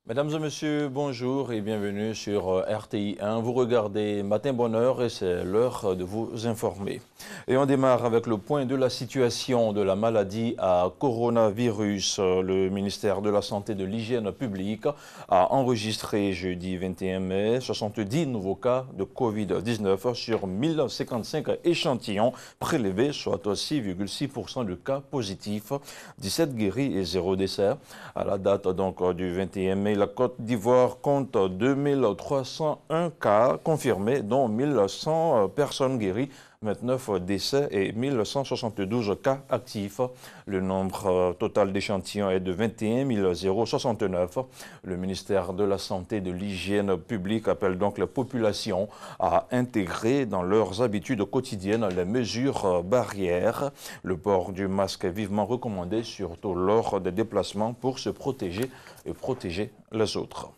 Mesdames et messieurs, bonjour et bienvenue sur RTI 1. Vous regardez Matin Bonheur et c'est l'heure de vous informer. Et on démarre avec le point de la situation de la maladie à coronavirus. Le ministère de la Santé et de l'Hygiène publique a enregistré jeudi 21 mai 70 nouveaux cas de Covid-19 sur 1055 échantillons prélevés, soit 6,6% de cas positifs, 17 guéris et 0 décès. À la date donc du 21 mai, la Côte d'Ivoire compte 2301 cas confirmés, dont 1100 personnes guéries, 29 décès et 1172 cas actifs. Le nombre total d'échantillons est de 21 069. Le ministère de la Santé et de l'Hygiène publique appelle donc les populations à intégrer dans leurs habitudes quotidiennes les mesures barrières. Le port du masque est vivement recommandé, surtout lors des déplacements, pour se protéger et protéger les autres.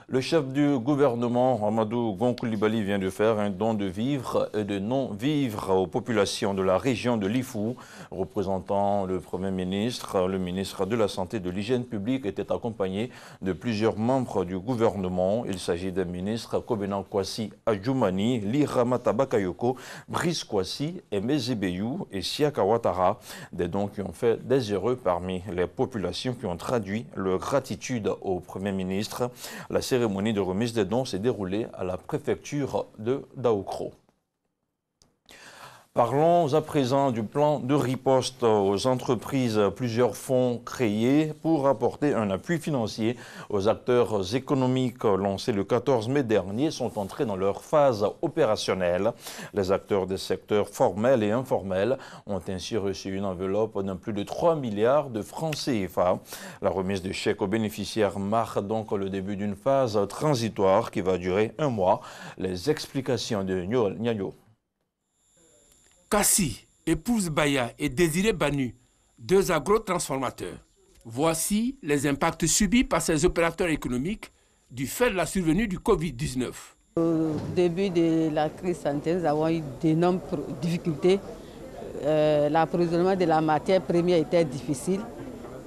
Le chef du gouvernement, Amadou Gon Coulibaly, vient de faire un don de vivres et de non-vivres aux populations de la région de l'Ifou. Représentant le Premier ministre, le ministre de la Santé et de l'Hygiène publique était accompagné de plusieurs membres du gouvernement. Il s'agit des ministres Kobenan Kwasi Adjoumani, Liramata Bakayoko, Brice Kwasi, Emezebeyou et Siaka Ouattara. Des dons qui ont fait des heureux parmi les populations qui ont traduit leur gratitude au Premier ministre. La cérémonie de remise des dons s'est déroulée à la préfecture de Daoukro. Parlons à présent du plan de riposte aux entreprises. Plusieurs fonds créés pour apporter un appui financier aux acteurs économiques lancés le 14 mai dernier sont entrés dans leur phase opérationnelle. Les acteurs des secteurs formels et informels ont ainsi reçu une enveloppe d'un plus de 3 milliards de francs CFA. La remise de chèques aux bénéficiaires marque donc le début d'une phase transitoire qui va durer un mois. Les explications de Nyagno. Kassi, Épouse Baya et Désiré Banu, deux agrotransformateurs. Voici les impacts subis par ces opérateurs économiques du fait de la survenue du Covid-19. Au début de la crise sanitaire, nous avons eu d'énormes difficultés. L'approvisionnement de la matière première était difficile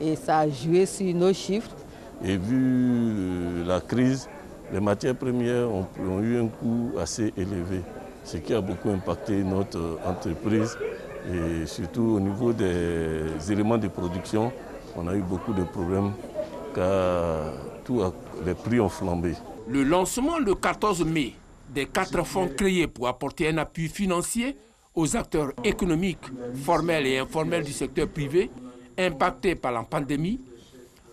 et ça a joué sur nos chiffres. Et vu la crise, les matières premières ont eu un coût assez élevé, ce qui a beaucoup impacté notre entreprise et surtout au niveau des éléments de production, on a eu beaucoup de problèmes car les prix ont flambé. Le lancement le 14 mai des 4 fonds créés pour apporter un appui financier aux acteurs économiques, formels et informels du secteur privé impactés par la pandémie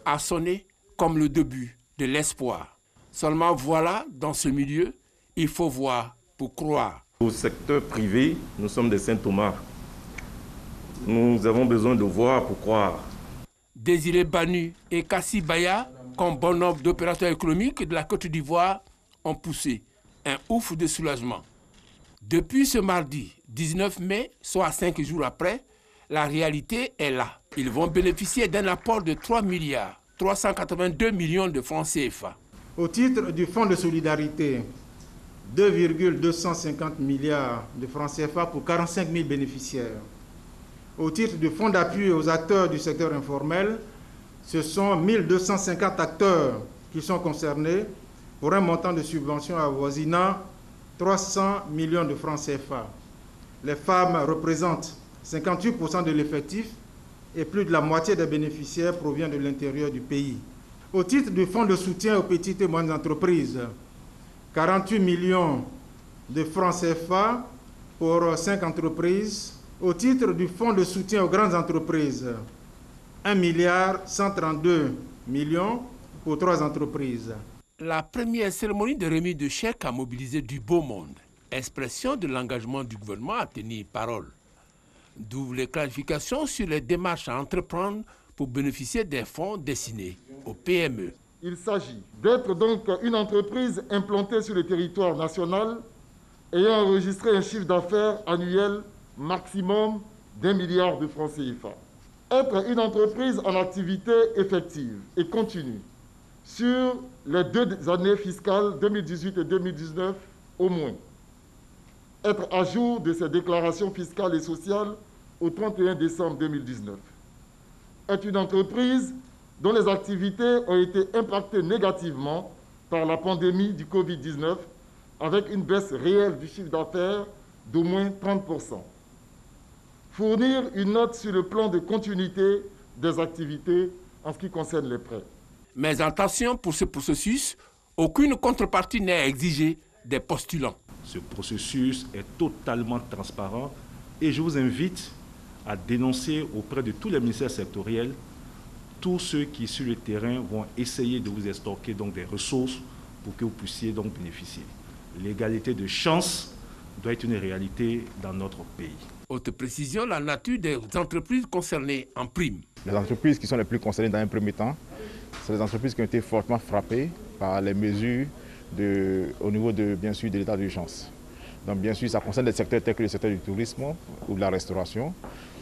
a sonné comme le début de l'espoir. Seulement voilà, dans ce milieu, il faut voir pour croire. Au secteur privé, nous sommes des Saint-Thomas. Nous avons besoin de voir pour croire. Désiré Banu et Kassi Baya, comme bon nombre d'opérateurs économiques de la Côte d'Ivoire, ont poussé un ouf de soulagement. Depuis ce mardi 19 mai, soit 5 jours après, la réalité est là. Ils vont bénéficier d'un apport de 3 milliards 382 millions de francs CFA. Au titre du Fonds de solidarité, 2,250 milliards de francs CFA pour 45 000 bénéficiaires. Au titre du Fonds d'appui aux acteurs du secteur informel, ce sont 1250 acteurs qui sont concernés pour un montant de subvention avoisinant 300 millions de francs CFA. Les femmes représentent 58% de l'effectif et plus de la moitié des bénéficiaires provient de l'intérieur du pays. Au titre du Fonds de soutien aux petites et moyennes entreprises, 48 millions de francs CFA pour 5 entreprises. Au titre du Fonds de soutien aux grandes entreprises, 1 milliard 132 millions pour 3 entreprises. La première cérémonie de remise de chèques a mobilisé du beau monde, expression de l'engagement du gouvernement à tenir parole. D'où les clarifications sur les démarches à entreprendre pour bénéficier des fonds destinés aux PME. Il s'agit d'être donc une entreprise implantée sur le territoire national ayant enregistré un chiffre d'affaires annuel maximum d'1 milliard de francs CFA. Être une entreprise en activité effective et continue sur les 2 années fiscales 2018 et 2019 au moins. Être à jour de ses déclarations fiscales et sociales au 31 décembre 2019. Être une entreprise dont les activités ont été impactées négativement par la pandémie du Covid-19, avec une baisse réelle du chiffre d'affaires d'au moins 30%. Fournir une note sur le plan de continuité des activités en ce qui concerne les prêts. Mais attention, pour ce processus, aucune contrepartie n'est exigée des postulants. Ce processus est totalement transparent et je vous invite à dénoncer auprès de tous les ministères sectoriels tous ceux qui, sur le terrain, vont essayer de vous extorquer donc des ressources pour que vous puissiez donc bénéficier. L'égalité de chance doit être une réalité dans notre pays. Autre précision, la nature des entreprises concernées en prime. Les entreprises qui sont les plus concernées dans un premier temps, c'est les entreprises qui ont été fortement frappées par les mesures au niveau bien sûr, de l'état d'urgence. Donc bien sûr, ça concerne des secteurs tels que le secteur du tourisme ou de la restauration.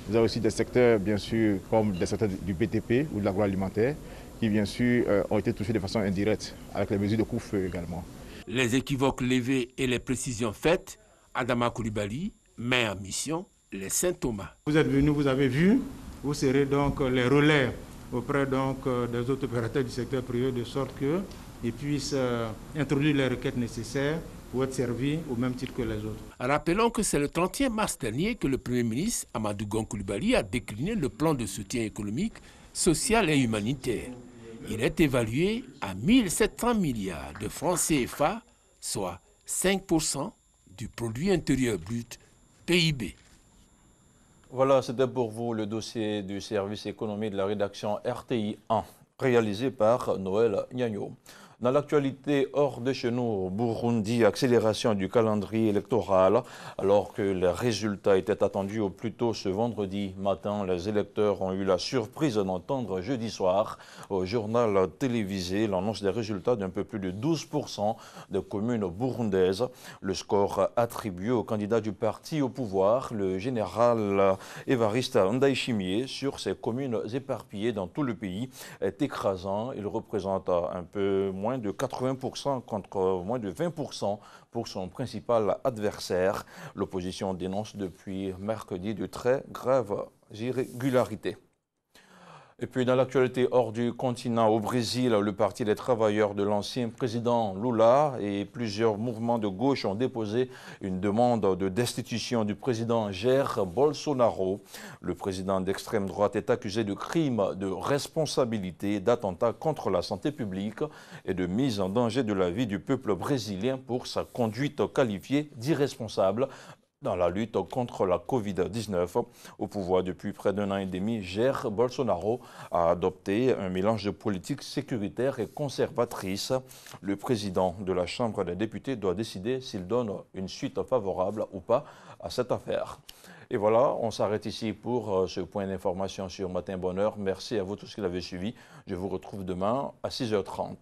Vous avez aussi des secteurs, bien sûr, comme des secteurs du BTP ou de l'agroalimentaire, qui bien sûr ont été touchés de façon indirecte, avec les mesures de couvre-feu également. Les équivoques levés et les précisions faites, Adama Coulibaly met en mission les Saint-Thomas. Vous êtes venus, vous avez vu, vous serez donc les relais auprès donc des autres opérateurs du secteur privé de sorte qu'ils puissent introduire les requêtes nécessaires pour être servis au même titre que les autres. Rappelons que c'est le 31 mars dernier que le Premier ministre Amadou Gon Coulibaly a décliné le plan de soutien économique, social et humanitaire. Il est évalué à 1 700 milliards de francs CFA, soit 5% du produit intérieur brut PIB. Voilà, c'était pour vous le dossier du service économie de la rédaction RTI 1, réalisé par Noël Gnagno. Dans l'actualité hors de chez nous, au Burundi, accélération du calendrier électoral. Alors que les résultats étaient attendus au plus tôt ce vendredi matin, les électeurs ont eu la surprise d'entendre jeudi soir au journal télévisé l'annonce des résultats d'un peu plus de 12% des communes burundaises. Le score attribué au candidat du parti au pouvoir, le général Évariste Ndayishimiye, sur ces communes éparpillées dans tout le pays est écrasant. Il représente un peu moins de 80% contre moins de 20% pour son principal adversaire. L'opposition dénonce depuis mercredi de très graves irrégularités. Et puis dans l'actualité hors du continent, au Brésil, le Parti des travailleurs de l'ancien président Lula et plusieurs mouvements de gauche ont déposé une demande de destitution du président Jair Bolsonaro. Le président d'extrême droite est accusé de crimes de responsabilité, d'attentats contre la santé publique et de mise en danger de la vie du peuple brésilien pour sa conduite qualifiée d'irresponsable dans la lutte contre la Covid-19. Au pouvoir depuis près d'1 an et demi, Jair Bolsonaro a adopté un mélange de politique sécuritaire et conservatrice. Le président de la Chambre des députés doit décider s'il donne une suite favorable ou pas à cette affaire. Et voilà, on s'arrête ici pour ce point d'information sur Matin Bonheur. Merci à vous tous qui l'avez suivi. Je vous retrouve demain à 6h30.